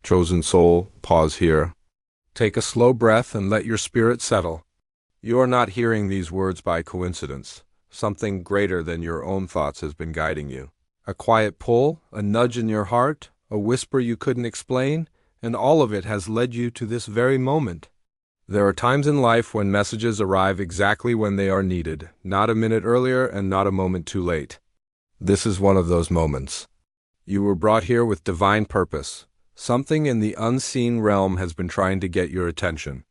Chosen soul, pause here. Take a slow breath and let your spirit settle. You are not hearing these words by coincidence. Something greater than your own thoughts has been guiding you. A quiet pull, a nudge in your heart, a whisper you couldn't explain, and all of it has led you to this very moment. There are times in life when messages arrive exactly when they are needed, not a minute earlier and not a moment too late. This is one of those moments. You were brought here with divine purpose. Something in the unseen realm has been trying to get your attention.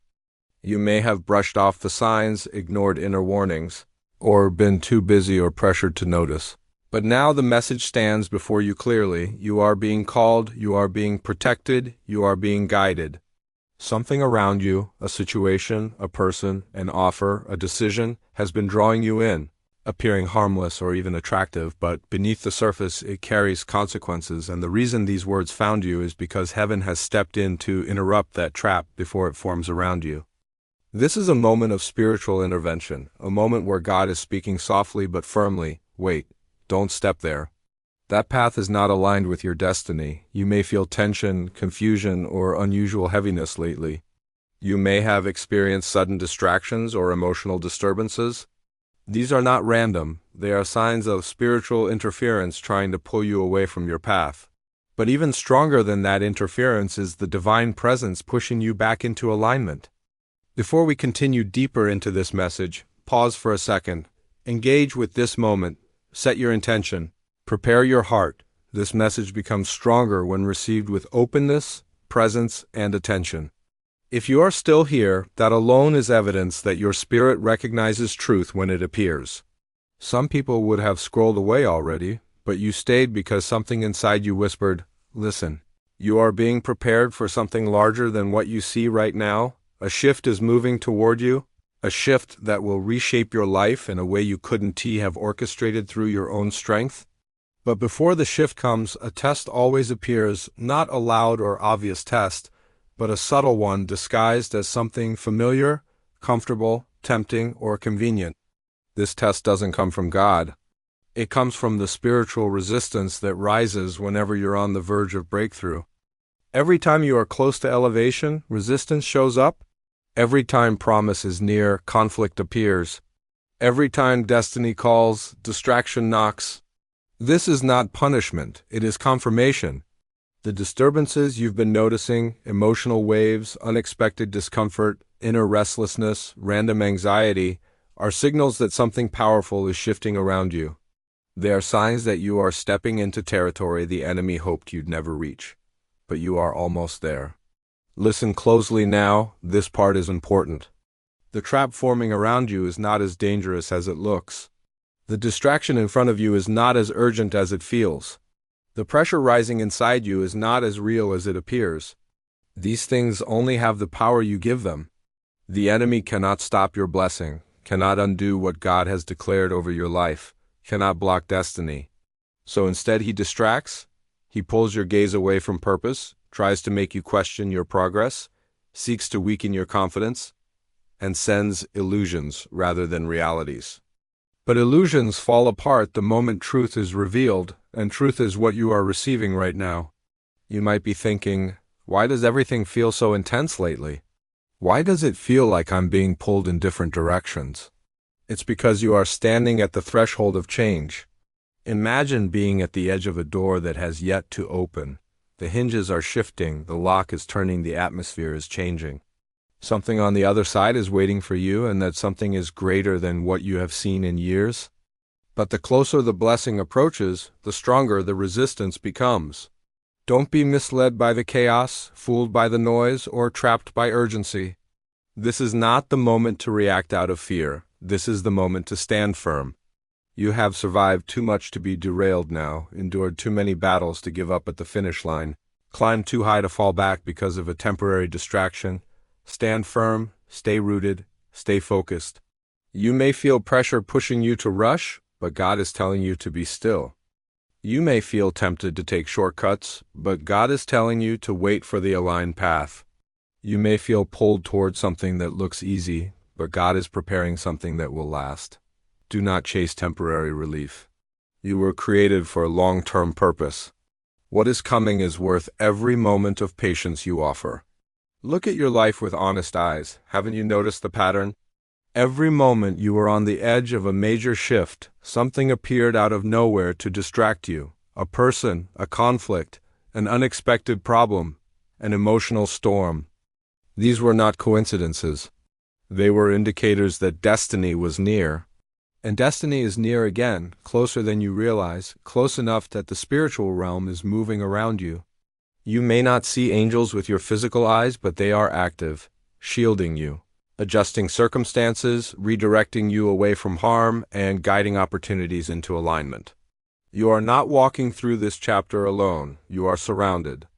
You may have brushed off the signs, ignored inner warnings, or been too busy or pressured to notice. But now the message stands before you clearly. You are being called, you are being protected, you are being guided. Something around you, a situation, a person, an offer, a decision, has been drawing you in, appearing harmless or even attractive, but beneath the surface it carries consequences, and the reason these words found you is because heaven has stepped in to interrupt that trap before it forms around you. This is a moment of spiritual intervention, a moment where God is speaking softly but firmly. Wait, don't step there. That path is not aligned with your destiny. You may feel tension, confusion, or unusual heaviness lately. You may have experienced sudden distractions or emotional disturbances. These are not random. They are signs of spiritual interference trying to pull you away from your path. But even stronger than that interference is the divine presence pushing you back into alignment. Before we continue deeper into this message, pause for a second. Engage with this moment. Set your intention. Prepare your heart. This message becomes stronger when received with openness, presence, and attention. If you are still here, that alone is evidence that your spirit recognizes truth when it appears. Some people would have scrolled away already, but you stayed because something inside you whispered, "Listen." You are being prepared for something larger than what you see right now. A shift is moving toward you, a shift that will reshape your life in a way you couldn't have orchestrated through your own strength. But before the shift comes, a test always appears, not a loud or obvious test, but a subtle one disguised as something familiar, comfortable, tempting, or convenient. This test doesn't come from God. It comes from the spiritual resistance that rises whenever you're on the verge of breakthrough. Every time you are close to elevation, resistance shows up. Every time promise is near, conflict appears. Every time destiny calls, distraction knocks. This is not punishment, it is confirmation. The disturbances you've been noticing, emotional waves, unexpected discomfort, inner restlessness, random anxiety, are signals that something powerful is shifting around you. They are signs that you are stepping into territory the enemy hoped you'd never reach. But you are almost there. Listen closely now, this part is important. The trap forming around you is not as dangerous as it looks. The distraction in front of you is not as urgent as it feels. The pressure rising inside you is not as real as it appears. These things only have the power you give them. The enemy cannot stop your blessing, cannot undo what God has declared over your life, cannot block destiny. So instead he distracts, he pulls your gaze away from purpose, tries to make you question your progress, seeks to weaken your confidence, and sends illusions rather than realities. But illusions fall apart the moment truth is revealed, and truth is what you are receiving right now. You might be thinking, why does everything feel so intense lately? Why does it feel like I'm being pulled in different directions? It's because you are standing at the threshold of change. Imagine being at the edge of a door that has yet to open. The hinges are shifting, the lock is turning, the atmosphere is changing. Something on the other side is waiting for you, and that something is greater than what you have seen in years. But the closer the blessing approaches, the stronger the resistance becomes. Don't be misled by the chaos, fooled by the noise, or trapped by urgency. This is not the moment to react out of fear. This is the moment to stand firm. You have survived too much to be derailed now, endured too many battles to give up at the finish line, climbed too high to fall back because of a temporary distraction. Stand firm, stay rooted, stay focused. You may feel pressure pushing you to rush, but God is telling you to be still. You may feel tempted to take shortcuts, but God is telling you to wait for the aligned path. You may feel pulled toward something that looks easy, but God is preparing something that will last. Do not chase temporary relief. You were created for a long-term purpose. What is coming is worth every moment of patience you offer. Look at your life with honest eyes. Haven't you noticed the pattern? Every moment you were on the edge of a major shift, something appeared out of nowhere to distract you. A person, a conflict, an unexpected problem, an emotional storm. These were not coincidences. They were indicators that destiny was near. And destiny is near again, closer than you realize, close enough that the spiritual realm is moving around you. You may not see angels with your physical eyes, but they are active, shielding you, adjusting circumstances, redirecting you away from harm, and guiding opportunities into alignment. You are not walking through this chapter alone. You are surrounded.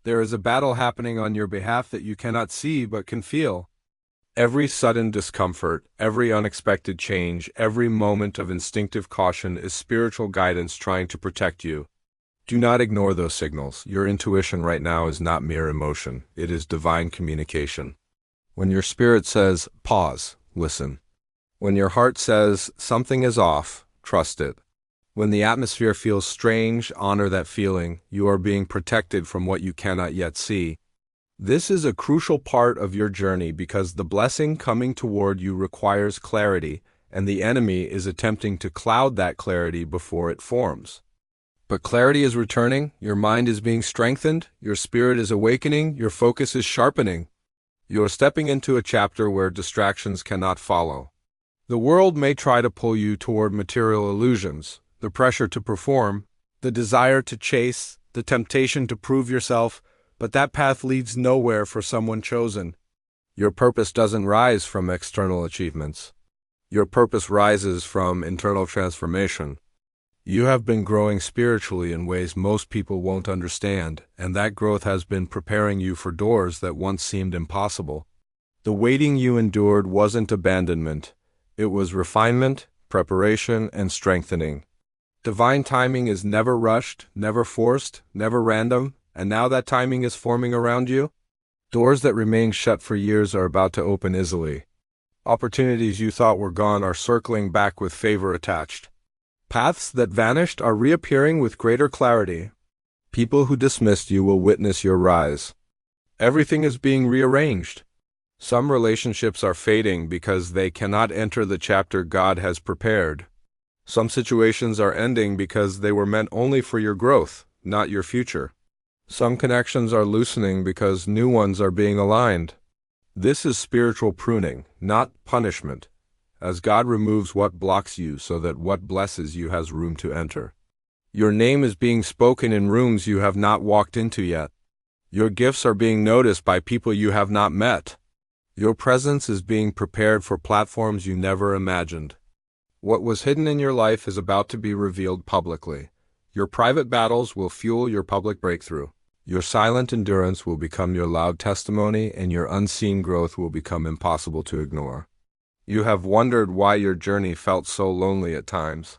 There is a battle happening on your behalf that you cannot see but can feel. Every sudden discomfort, every unexpected change, every moment of instinctive caution is spiritual guidance trying to protect you. Do not ignore those signals. Your intuition right now is not mere emotion. It is divine communication. When your spirit says, pause, listen. When your heart says, something is off, trust it. When the atmosphere feels strange, honor that feeling. You are being protected from what you cannot yet see. This is a crucial part of your journey because the blessing coming toward you requires clarity, and the enemy is attempting to cloud that clarity before it forms. But clarity is returning, your mind is being strengthened, your spirit is awakening, your focus is sharpening. You are stepping into a chapter where distractions cannot follow. The world may try to pull you toward material illusions, the pressure to perform, the desire to chase, the temptation to prove yourself, but that path leads nowhere for someone chosen. Your purpose doesn't rise from external achievements. Your purpose rises from internal transformation. You have been growing spiritually in ways most people won't understand, and that growth has been preparing you for doors that once seemed impossible. The waiting you endured wasn't abandonment. It was refinement, preparation, and strengthening. Divine timing is never rushed, never forced, never random, and now that timing is forming around you. Doors that remained shut for years are about to open easily. Opportunities you thought were gone are circling back with favor attached. Paths that vanished are reappearing with greater clarity. People who dismissed you will witness your rise. Everything is being rearranged. Some relationships are fading because they cannot enter the chapter God has prepared. Some situations are ending because they were meant only for your growth, not your future. Some connections are loosening because new ones are being aligned. This is spiritual pruning, not punishment, as God removes what blocks you so that what blesses you has room to enter. Your name is being spoken in rooms you have not walked into yet. Your gifts are being noticed by people you have not met. Your presence is being prepared for platforms you never imagined. What was hidden in your life is about to be revealed publicly. Your private battles will fuel your public breakthrough. Your silent endurance will become your loud testimony, and your unseen growth will become impossible to ignore. You have wondered why your journey felt so lonely at times.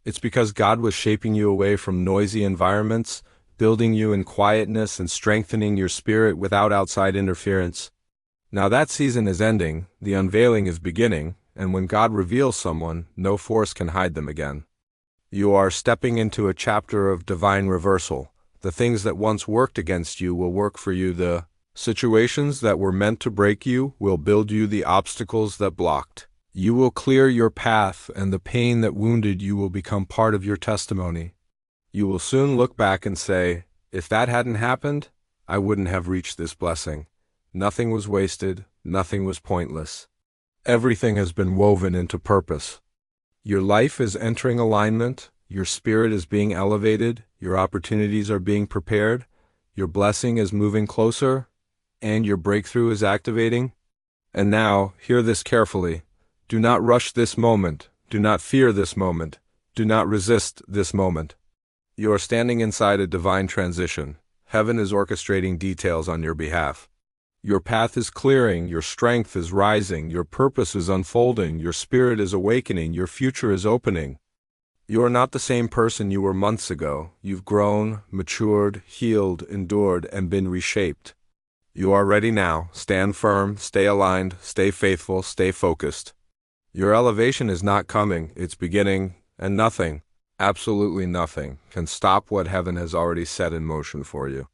It's because God was shaping you away from noisy environments, building you in quietness and strengthening your spirit without outside interference. Now that season is ending, the unveiling is beginning, and when God reveals someone, no force can hide them again. You are stepping into a chapter of divine reversal. The things that once worked against you will work for you. The situations that were meant to break you will build you the obstacles that blocked. You will clear your path, and the pain that wounded you will become part of your testimony. You will soon look back and say, if that hadn't happened, I wouldn't have reached this blessing. Nothing was wasted, nothing was pointless. Everything has been woven into purpose. Your life is entering alignment, your spirit is being elevated, your opportunities are being prepared, your blessing is moving closer, and your breakthrough is activating. And now, hear this carefully. Do not rush this moment. Do not fear this moment. Do not resist this moment. You are standing inside a divine transition. Heaven is orchestrating details on your behalf. Your path is clearing, your strength is rising, your purpose is unfolding, your spirit is awakening, your future is opening. You are not the same person you were months ago. You've grown, matured, healed, endured, and been reshaped. You are ready now. Stand firm, stay aligned, stay faithful, stay focused. Your elevation is not coming, it's beginning, and nothing, Absolutely nothing can stop what heaven has already set in motion for you.